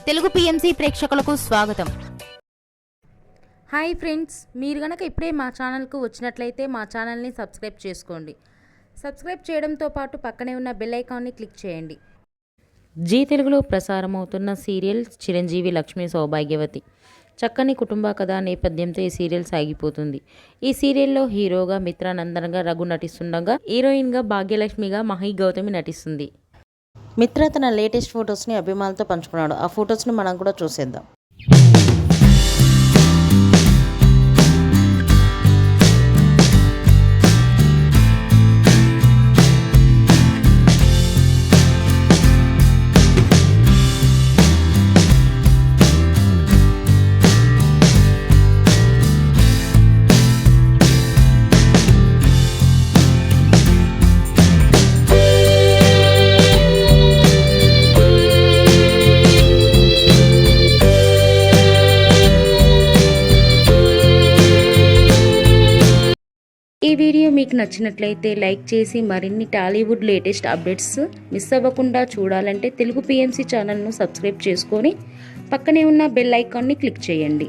Telugu PMC ప్రేక్షకులకు స్వాగతం. Hi friends, మీరు గనక ఇప్పుడే మా ఛానల్కు వచ్చినట్లయితే మా ఛానల్ని సబ్స్క్రైబ్ చేసుకోండి. సబ్స్క్రైబ్ చేయడంతో పాటు పక్కనే ఉన్న బెల్ ఐకాన్ని క్లిక్ చేయండి. జీ తెలుగులో ప్రసారమవుతున్న సీరియల్ చిరంజీవి లక్ష్మీ సౌభాగ్యవతి. చక్కని కుటుంబ కథా నేపథ్యంతో ఈ సీరియల్ సాగిపోతుంది. ఈ సీరియల్లో హీరోగా మిత్రానందన్గా రఘు నటిస్తుండగా, హీరోయిన్గా భాగ్యలక్ష్మిగా మహి గౌతమి నటిస్తుంది. మిత్ర తన లేటెస్ట్ ఫొటోస్ని అభిమానులతో పంచుకున్నాడు. ఆ ఫొటోస్ని మనం కూడా చూసేద్దాం. ఈ వీడియో మీకు నచ్చినట్లయితే లైక్ చేసి మరిన్ని టాలీవుడ్ లేటెస్ట్ అప్డేట్స్ మిస్ అవ్వకుండా చూడాలంటే తెలుగు పిఎంసి ఛానల్ను సబ్స్క్రైబ్ చేసుకొని పక్కనే ఉన్న బెల్ ఐకాన్ని క్లిక్ చేయండి.